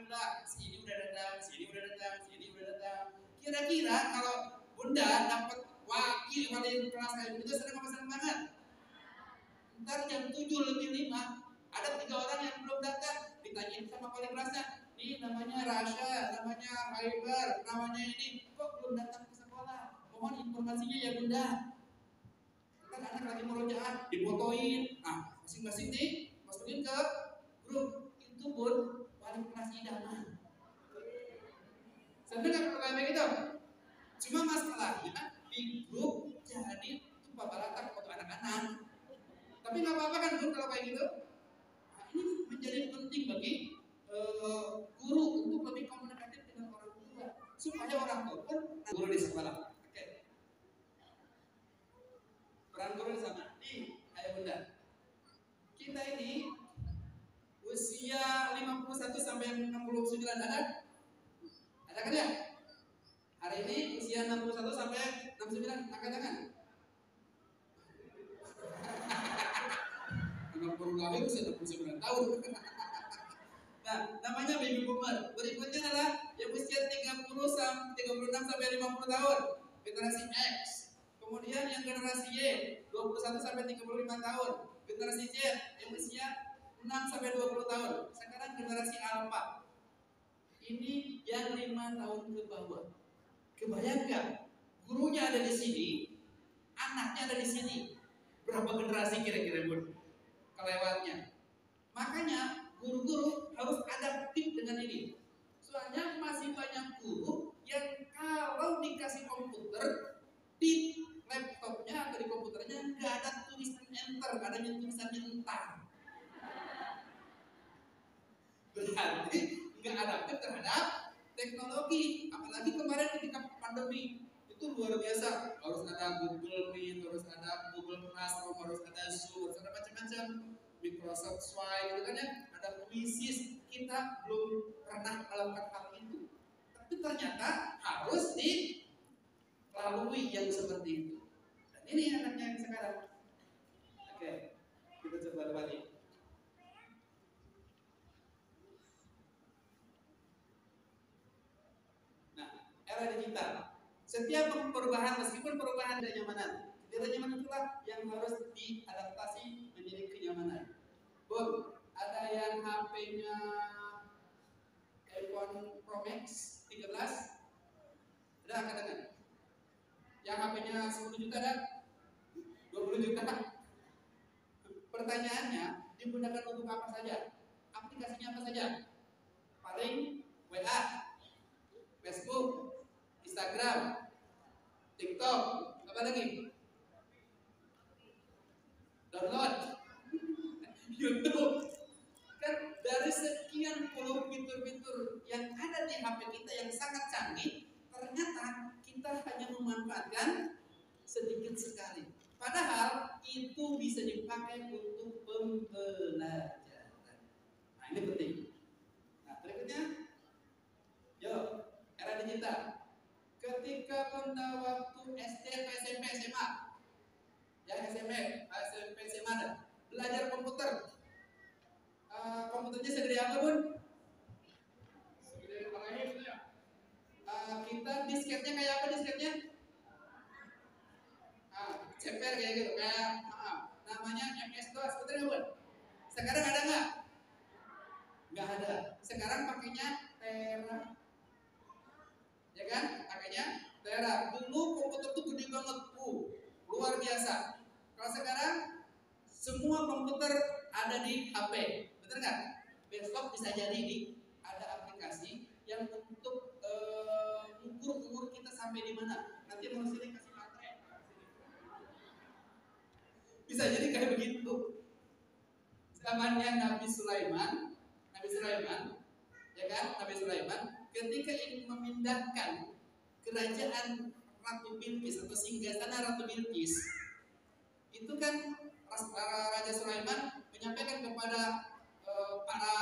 Bunda, sini udah datang, sini udah datang, sini udah datang. Kira-kira kalau Bunda dapat wakil wali kelas kayak begitu senang apa senang banget? Ntar jam 7:05 ada 3 orang yang belum datang, ditanyain sama wali kelasnya, ini namanya Rasya, namanya Haibar, namanya ini, kok belum datang ke sekolah? Mohon informasinya ya Bunda. Kan anak lagi murojaah, difotoin, nah masing-masing nih masukin ke grup itu Bun, wali kelas idaman. Sampai nggak perlu kayak gitu. Cuma masalahnya di grup jadi itu paparatan foto anak-anak. Tapi nggak apa-apa kan Bun kalau kayak gitu. Nah, ini menjadi penting bagi guru untuk lebih komunikatif dengan orang tua supaya orang tua pun guru di sekolah. Oke. Peran guru di sana. Nih, ayo Bunda. Kita ini usia 51 sampai 69 ada? Ada kan ya? Hari ini usia 61 sampai 69, angkat tangan. 60 lahir usia 69 tahun. Nah, namanya baby boomer. Berikutnya adalah yang usia 36 sampai 50 tahun, generasi X. Kemudian yang generasi Y, 21 sampai 35 tahun, generasi Z yang usia 6 sampai 20 tahun. Sekarang generasi Alpha. Ini yang 5 tahun ke bawah. Kebayang nggak? Gurunya ada di sini, anaknya ada di sini. Berapa generasi kira-kira Bun? Kelewatnya. Makanya guru-guru harus adaptif dengan ini. Soalnya masih banyak guru yang kalau dikasih komputer di laptopnya atau di komputernya nggak ada tulisan enter, adanya tulisannya entar. Berarti nggak adaptif terhadap teknologi. Apalagi kemarin ketika pandemi itu luar biasa, harus ada Google Meet, harus ada Google Classroom, harus ada Zoom, harus ada macam-macam, Microsoft Suite gitu kan ya, ada Quizzes. Kita belum pernah melakukan hal itu, tapi ternyata harus dilalui yang seperti itu. Dan ini anaknya yang sekarang. Oke, kita coba kembali. Nah, era digital. Setiap perubahan, meskipun perubahan ada nyamanan, ketidaknyamanan itulah yang harus diadaptasi menjadi kenyamanan. Bun, ada yang HP-nya iPhone Pro Max 13? Ada angkat-angkat. Yang HP-nya 10 juta ada? 20 juta? Pertanyaannya, digunakan untuk apa saja? Aplikasinya apa saja? Paling WA, Facebook, Instagram, TikTok, apa lagi? Download YouTube. Kan dari sekian puluh fitur-fitur yang ada di HP kita yang sangat canggih, ternyata kita hanya memanfaatkan sedikit sekali. Padahal itu bisa dipakai untuk pembelajaran. Nah, ini penting. Nah, berikutnya, yuk, era digital. Ketika Bunda waktu SD, SMP, SMA, yang SMP, SMA ada belajar komputer. Komputernya segede apa Bun? Segede kepala ini ya. Kita disketnya kayak apa disketnya? Ceper kayak gitu, kayak namanya MS-DOS, betul nggak Bun? Sekarang ada nggak? Nggak ada. Sekarang pakainya Tera, ya kan? Pakainya Tera. Dulu komputer tuh gede banget, luar biasa. Kalau sekarang semua komputer ada di HP, betul nggak? Besok bisa jadi nih ada aplikasi yang untuk ukur umur kita sampai di mana. Nanti manusia dikasih baterai. Bisa jadi kayak begitu. Zamannya Nabi Sulaiman, ya kan? Nabi Sulaiman ketika ingin memindahkan kerajaan Ratu Bilqis atau singgasana Ratu Bilqis, itu kan Raja Sulaiman menyampaikan kepada para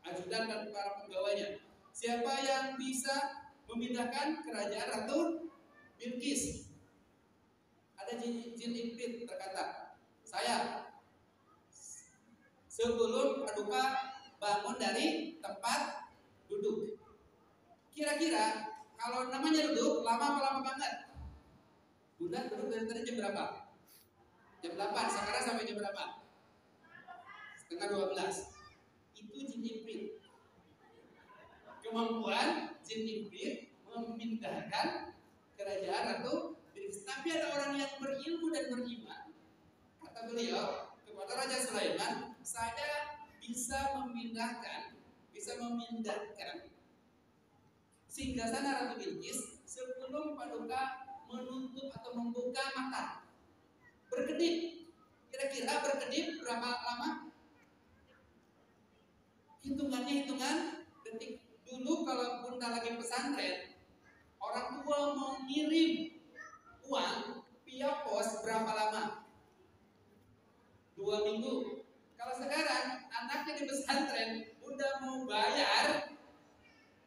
ajudan dan para pegawainya, siapa yang bisa memindahkan kerajaan Ratu Bilqis? Ada jin iblis berkata, saya. Sebelum Paduka bangun dari tempat Kira-kira kalau namanya duduk lama apa lama banget? Bunda duduk dari tadi jam berapa? Jam 8, sekarang sampai jam berapa? Setengah 12. Itu jin ibrit. Kemampuan jin ibrit memindahkan kerajaan atau bisnis. Tapi ada orang yang berilmu dan beriman. Kata beliau kepada Raja Sulaiman, saya bisa memindahkan singgasana Ratu Bilqis sebelum Paduka menutup atau membuka mata. Berkedip. Kira-kira berkedip berapa lama? Hitungannya detik. Dulu kalau Bunda lagi pesantren, orang tua mau ngirim uang via pos berapa lama? 2 minggu. Kalau sekarang anaknya di pesantren, Bunda mau bayar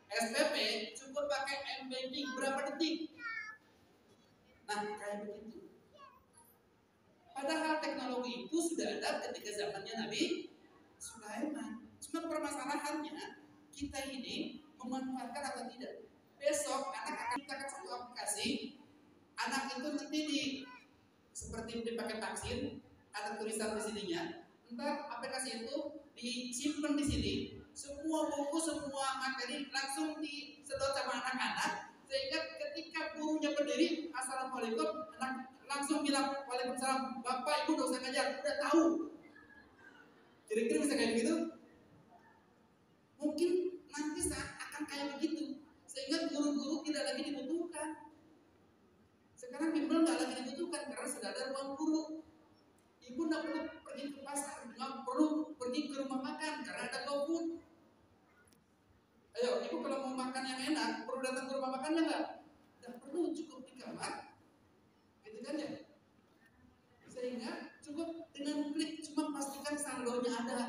SPP cukup pakai M-Banking berapa detik? Nah, kayak begitu. Padahal teknologi itu sudah ada ketika zamannya Nabi Sulaiman. Cuma permasalahannya kita ini memanfaatkan atau tidak. Besok anak akan ciptakan satu aplikasi. Anak itu nanti seperti dipakai vaksin, ada tulisan di sininya. Ntar aplikasi itu disimpan di sini. Semua buku, semua materi langsung disedot sama anak-anak. Sehingga ketika gurunya berdiri, assalamualaikum, anak langsung bilang waalaikumsalam, bapak ibu dosa ngajar, udah tahu. Kira-kira bisa kayak begitu? Mungkin nanti saat akan kayak begitu, sehingga guru-guru tidak lagi dibutuhkan. Sekarang bimbel nggak lagi dibutuhkan karena sudah ada ruang guru. Ibu nggak perlu pergi ke pasar, nggak perlu pergi ke rumah makan karena ada GoFood. Ayo, ibu kalau mau makan yang enak, perlu datang ke rumah makannya nggak? Nggak perlu, cukup di kamar, gitu kan ya? Sehingga cukup dengan klik, cuma pastikan saldonya ada.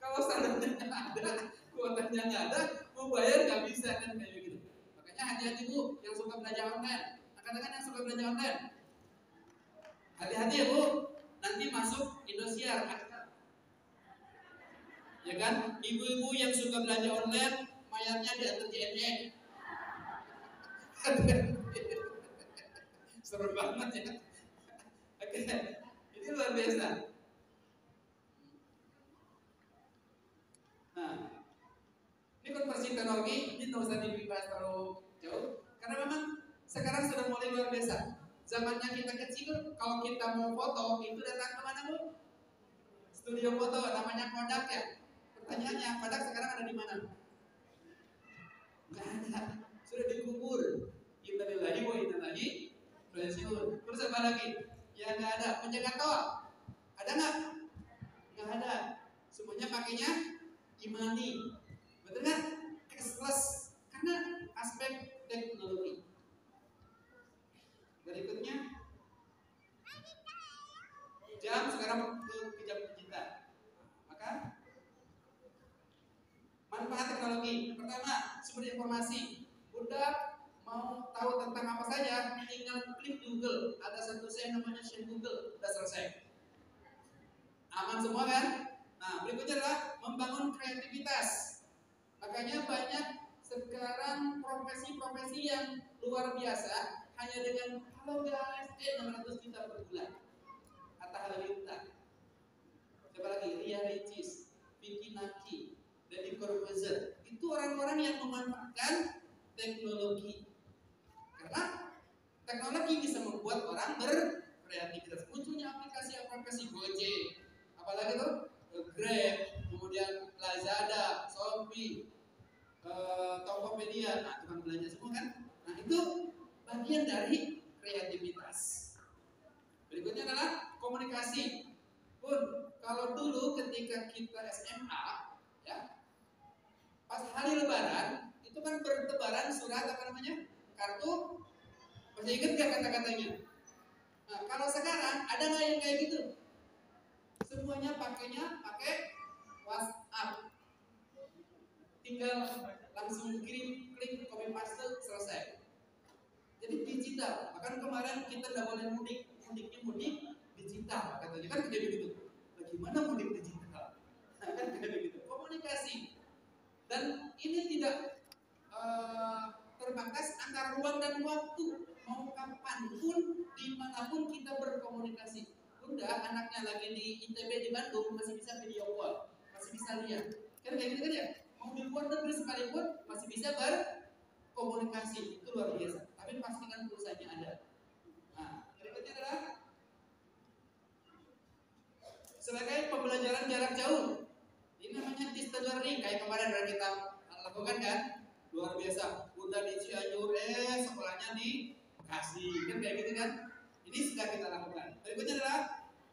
Kalau saldonya nggak ada, kuotanya nggak ada, mau bayar nggak bisa kan kayak gitu. Makanya hati-hati bu, yang suka belanja online. Katakan yang suka belanja online, hati-hati ya bu, nanti masuk Indosiar. Ya kan, ibu-ibu yang suka belanja online, mayatnya diantar JNE. Serem banget ya. Oke, ini luar biasa. Nah, ini konversi teknologi, ini tidak usah dibahas terlalu jauh, karena memang sekarang sudah mulai luar biasa. Zamannya kita kecil, kalau kita mau foto, itu datang kemana bu? Studio foto, namanya Kodak ya. Pertanyaannya, Kodak sekarang ada di mana? Nggak ada, sudah dikubur. Inna lillahi wa inna ilaihi raji'un. Terus apa lagi? Ya nggak ada. Penjaga tol, ada nggak? Nggak ada. Semuanya pakainya e-money, betul nggak? Cashless, karena aspek teknologi. Berikutnya, jam sekarang ke jam digital. Maka manfaat teknologi. Pertama, sumber informasi. Bunda mau tahu tentang apa saja, tinggal klik Google. Ada satu saya namanya Share Google, sudah selesai. Aman semua kan? Nah, berikutnya adalah membangun kreativitas. Makanya banyak sekarang profesi-profesi yang luar biasa hanya dengan halo guys, 600 juta per bulan. Atta Halilintar. Siapa lagi? Ria Ricis, Vicky Naki, Deddy Corbuzier. Itu orang-orang yang memanfaatkan teknologi. Karena teknologi bisa membuat orang berkreativitas. Munculnya aplikasi Gojek, apalagi tuh Grab, kemudian Lazada, Shopee, Tokopedia, nah tukang belanja semua kan. Nah itu bagian dari kreativitas. Berikutnya adalah komunikasi. Pun kalau dulu ketika kita SMA, ya, pas hari Lebaran itu kan bertebaran surat apa namanya, kartu. Masih ingat gak kata-katanya? Nah kalau sekarang ada nggak yang kayak gitu? Semuanya pakai WhatsApp. Tinggal langsung kirim, klik, copy paste, selesai. Jadi digital. Bahkan kemarin kita nggak boleh mudiknya mudik digital. Katanya kan kayak begitu. Bagaimana mudik digital? Nah kan kayak begitu. Komunikasi. Dan ini tidak tidak terbatas antara ruang dan waktu. Mau kapanpun, dimanapun kita berkomunikasi. Bunda anaknya lagi di ITB di Bandung masih bisa video call, masih bisa lihat. Kan kayak gitu kan ya? Mau di luar negeri sekalipun masih bisa berkomunikasi. Itu luar biasa. Tapi pastikan pulsanya ada. Nah, berikutnya adalah sebagai pembelajaran jarak jauh. Ini namanya distance learning. Kayak kemarin udah kita lakukan kan? Luar biasa. Udah di Cianjur, sekolahnya di Bekasi. Kan kayak gitu kan? Ini sudah kita lakukan. Berikutnya adalah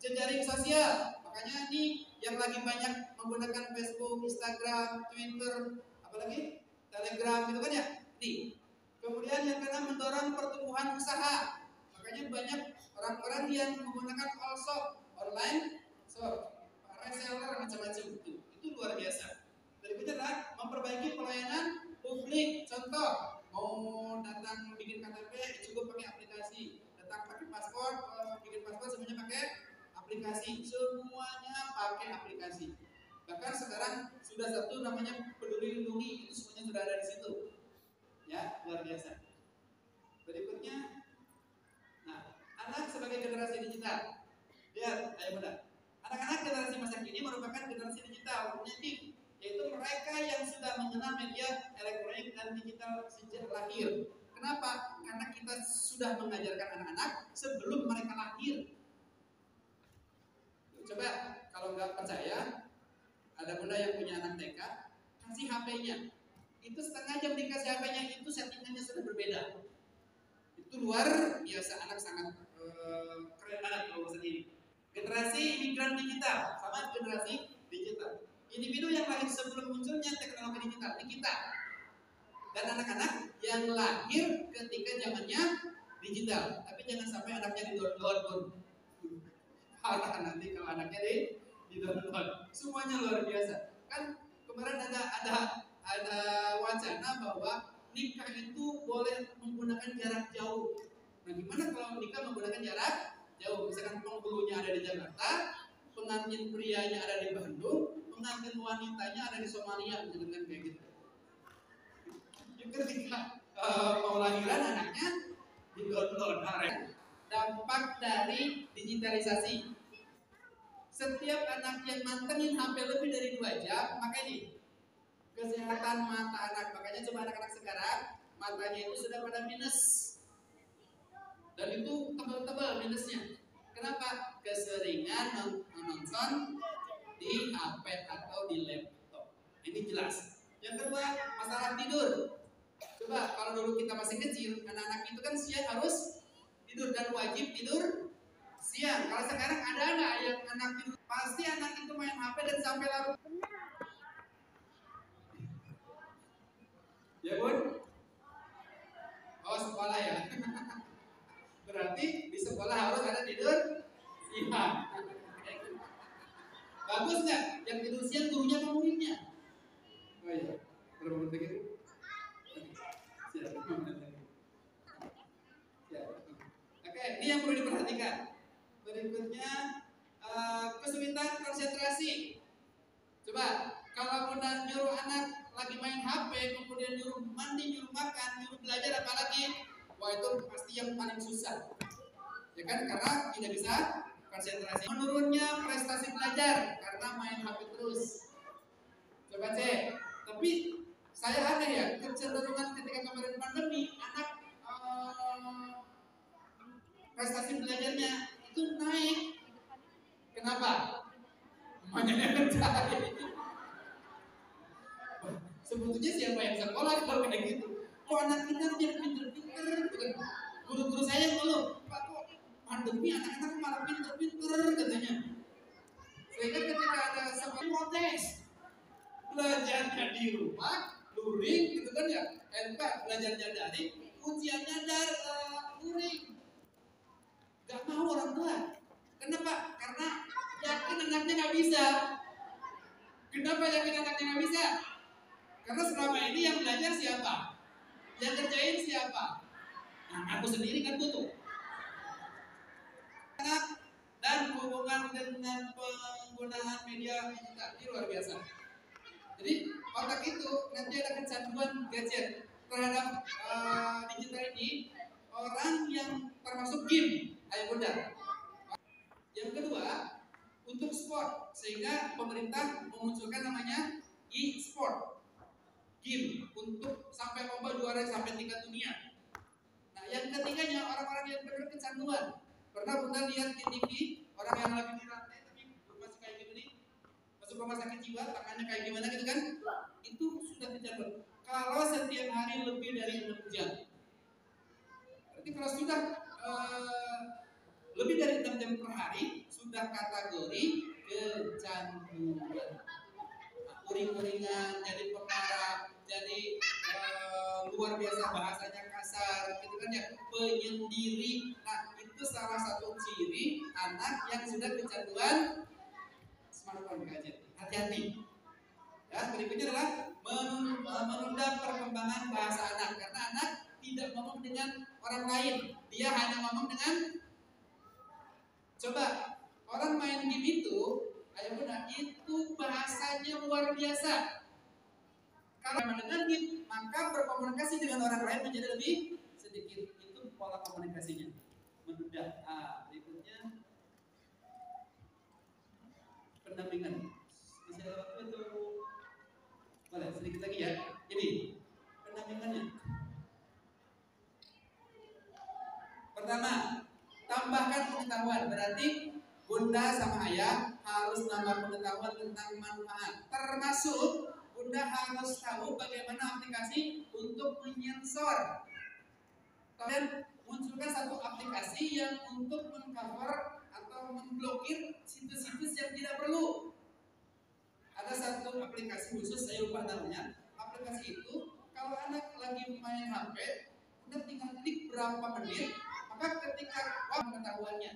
jejaring sosial. Makanya ini yang lagi banyak menggunakan Facebook, Instagram, Twitter, apalagi Telegram gitu kan ya. Nih. Kemudian yang keenam mendorong pertumbuhan usaha. Makanya banyak orang-orang yang menggunakan all shop, online shop, reseller macam-macam itu luar biasa. Berikutnya adalah memperbaiki pelayanan publik. Contoh, mau datang bikin KTP cukup pakai aplikasi, datang pakai paspor, bikin paspor semuanya pakai aplikasi, semuanya pakai aplikasi. Bahkan sekarang sudah satu namanya Peduli Lindungi, itu semuanya sudah ada di situ. Ya, luar biasa. Berikutnya, nah, anak sebagai generasi digital. Lihat, ayo muda. Anak-anak generasi masa kini merupakan generasi digital native, yaitu mereka yang sudah mengenal media elektronik dan digital sejak lahir. Kenapa? Karena kita sudah mengajarkan anak-anak sebelum mereka lahir. Coba kalau nggak percaya, ada bunda yang punya anak TK, kasih HP-nya. Itu setengah jam dikasih HP-nya, itu settingannya sudah berbeda. Itu luar biasa, anak sangat keren banget kalau urusan ini. Generasi imigran digital sama generasi digital. Individu yang lahir sebelum munculnya teknologi digital ini kita. Dan anak-anak yang lahir ketika zamannya digital. Tapi jangan sampai anaknya di-download pun. Parah nanti kalau anaknya di-download. Semuanya luar biasa. Kan kemarin ada wacana bahwa nikah itu boleh menggunakan jarak jauh. Nah, gimana kalau nikah menggunakan jarak jauh? Misalkan penghulunya ada di Jakarta, pengantin prianya ada di Bandung, pengantin wanitanya ada di Somalia, dengan kayak gitu. Ketika mau lahiran anaknya di-download. Dampak dari digitalisasi. Setiap anak yang mantengin HP lebih dari 2 jam, maka ini kesehatan mata anak. Makanya coba anak-anak sekarang matanya itu sudah pada minus. Dan itu tebal-tebal minusnya. Kenapa? Keseringan menonton di HP atau di laptop. Ini jelas. Yang kedua, masalah tidur. Coba kalau dulu kita masih kecil, anak-anak itu kan siang harus tidur dan wajib tidur siang. Kalau sekarang ada nggak yang anak tidur? Pasti anak itu main HP dan sampai larut. Ya bun? Oh sekolah ya. Berarti di sekolah harus ada tidur siang. Bagus nggak? Yang tidur siang gurunya atau muridnya? Oh iya. Berapa menit lagi? Siap. Oke, ini yang perlu diperhatikan. Berikutnya kesulitan konsentrasi. Coba kalau bunda nyuruh anak lagi main HP, kemudian nyuruh mandi, nyuruh makan, nyuruh belajar apalagi, wah itu pasti yang paling susah. Ya kan, karena tidak bisa konsentrasi. Menurunnya prestasi belajar karena main HP terus. Coba cek. Tapi saya aneh ya, kecenderungan ketika kemarin pandemi, anak prestasi belajarnya itu naik. Kenapa? Makanya mencari. Sebetulnya siapa yang sekolah kalau kayak gitu? Kok anak kita jadi pinter-pinter gitu kan? Guru-guru saya ngeluh, Pak kok pandemi anak-anak malah pinter-pinter katanya. Sehingga ketika ada sekolah protes, belajarnya di rumah, luring gitu kan ya? Pak belajarnya daring, ujiannya luring. Gak mau orang tua. Kenapa? Karena yakin anaknya nggak bisa. Kenapa yakin anaknya nggak bisa? Karena selama ini yang belajar siapa? Yang kerjain siapa? Nah, aku sendiri kan butuh. Dan hubungan dengan penggunaan media digital ini luar biasa. Jadi otak itu nanti ada kecanduan gadget terhadap digital ini, orang yang termasuk game, ayo bunda. Yang kedua, untuk sport, sehingga pemerintah memunculkan namanya e-sport, game untuk sampai lomba juara sampai tingkat dunia. Nah, yang ketiganya orang-orang yang benar kecanduan. Pernah bunda lihat di TV orang yang lagi di rantai tapi masih kayak gini, masuk rumah sakit jiwa, tangannya kayak gimana gitu kan? Itu sudah kecanduan. Kalau setiap hari lebih dari 6 jam, berarti kalau sudah lebih dari 6 jam per hari sudah kategori kecanduan. Uring-uringan, jadi pengarang, jadi luar biasa bahasanya kasar, gitu kan ya, penyendiri. Nah, itu salah satu ciri anak yang sudah kecanduan smartphone gadget. Hati-hati. Ya, berikutnya adalah menunda perkembangan bahasa anak, karena anak tidak ngomong dengan orang lain, dia hanya ngomong dengan. Coba orang main game itu, ayo bunda, itu bahasanya luar biasa. Kalau mendengar game, maka berkomunikasi dengan orang lain menjadi lebih sedikit. Itu pola komunikasinya. Menunda. Berikutnya pendampingan. Bisa waktu itu boleh sedikit lagi ya. Ini pendampingannya. Pertama, tambahkan pengetahuan. Berarti bunda sama ayah harus nambah pengetahuan tentang manfaat. Termasuk bunda harus tahu bagaimana aplikasi untuk menyensor. Kalian munculkan satu aplikasi yang untuk mengcover atau memblokir situs-situs yang tidak perlu. Ada satu aplikasi khusus, saya lupa namanya. Aplikasi itu kalau anak lagi main HP, bunda tinggal klik berapa menit, maka ketika pengetahuannya.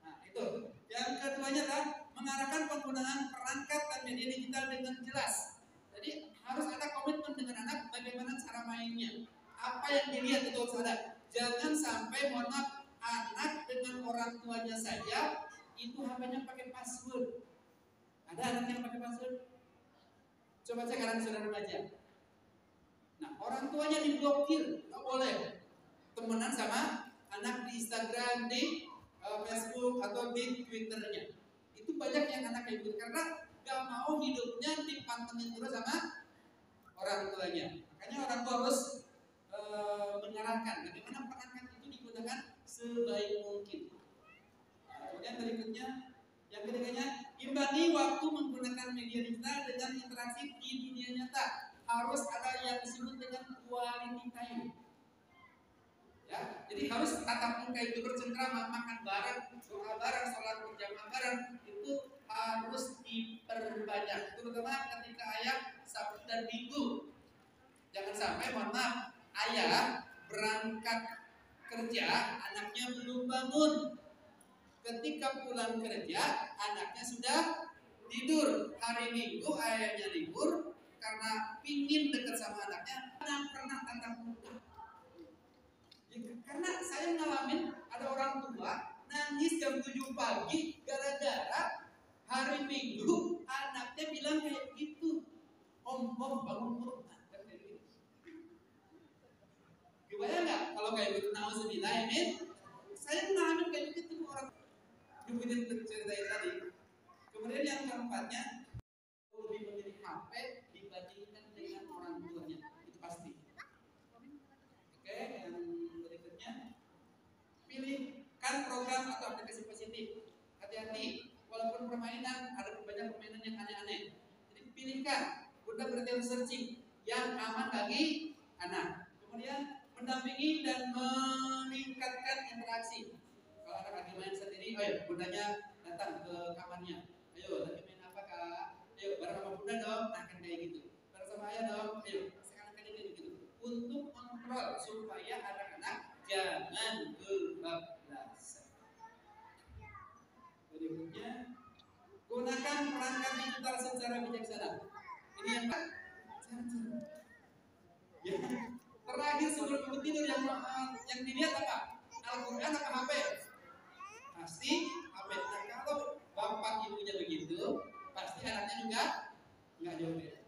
Nah, itu. Yang keduanya adalah mengarahkan penggunaan perangkat dan media digital dengan jelas. Jadi harus ada komitmen dengan anak bagaimana cara mainnya. Apa yang dilihat itu harus ada. Jangan sampai mohon maaf, anak dengan orang tuanya saja itu HP-nya pakai password. Ada anak yang pakai password? Coba cek anak saudara baca. Nah, orang tuanya diblokir, nggak boleh temenan sama anak di Instagram, di Facebook atau di Twitternya. Itu banyak yang anak kayak gitu karena gak mau hidupnya dipantengin terus sama orang tuanya. Makanya orang tua harus mengarahkan bagaimana perangkat itu digunakan sebaik mungkin. Kemudian berikutnya, yang ketiganya, imbangi waktu menggunakan media digital dengan interaksi di dunia nyata. Harus ada yang disebut dengan quality time. Ya, jadi harus tatap muka itu bercengkrama, makan bareng, doa bareng, sholat berjamaah bareng, itu harus diperbanyak. Terutama ketika ayah Sabtu dan Minggu. Jangan sampai mohon maaf, ayah berangkat kerja, anaknya belum bangun. Ketika pulang kerja, anaknya sudah tidur. Hari Minggu ayahnya libur karena pingin dekat sama anaknya, pernah tatap muka. Karena saya ngalamin ada orang tua nangis jam 7 pagi gara-gara hari Minggu anaknya bilang kayak gitu, om bangun om. Gimana nggak kalau kayak gitu? Nauzubillah ya min. Saya ngalamin kayak gitu orang. Kemudian ceritain tadi. Kemudian yang keempatnya, lebih memilih HP dibandingkan dengan orang tuanya, itu pasti. Oke, yang berikutnya, pilihkan program atau aplikasi positif. Hati-hati, walaupun permainan ada banyak permainan yang aneh-aneh. Jadi pilihkan, bunda berarti harus searching yang aman bagi anak. Kemudian mendampingi dan meningkatkan interaksi. Kalau anak lagi main sendiri, ayo bundanya datang ke kamarnya. Ayo, lagi main apa kak? Ayo bareng sama bunda dong, nah kan kayak gitu. Bareng sama ayah dong, ayo sekarang kayak gitu. Untuk kontrol supaya anak-anak jangan kebablasan. Berikutnya, gunakan perangkat digital secara bijaksana. Ini yang ya. Terakhir sebelum kamu tidur yang dilihat apa? Al-Quran apa HP? Pasti HP. Nah, kalau bapak ibunya begitu, pasti anaknya juga nggak jauh beda.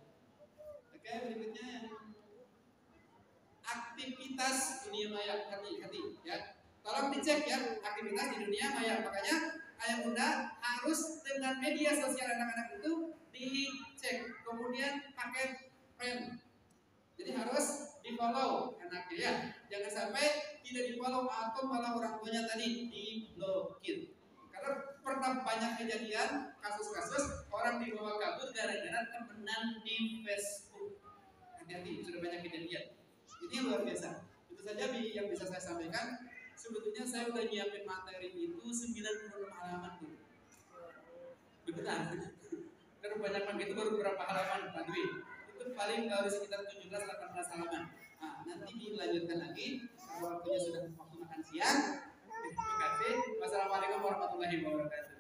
aktivitas dunia maya. Hati-hati ya. Tolong dicek ya aktivitas di dunia maya. Makanya ayah bunda harus dengan media sosial anak-anak itu dicek. Kemudian pakai friend. Jadi harus di follow anaknya ya. Jangan sampai tidak di follow atau malah orang tuanya tadi diblokir. Karena pernah banyak kejadian kasus-kasus orang dibawa kabur gara-gara temenan di Facebook. Hati-hati, sudah banyak kejadian. Ini luar biasa. Itu saja yang bisa saya sampaikan. Sebetulnya saya udah nyiapin materi itu 96 halaman tuh. Beneran. Karena banyak itu baru beberapa halaman Pak Dwi. Itu paling kalau sekitar 17-18 halaman. Nah, nanti dilanjutkan lagi. Kalau waktunya sudah waktu makan siang. Terima kasih. Wassalamualaikum warahmatullahi wabarakatuh.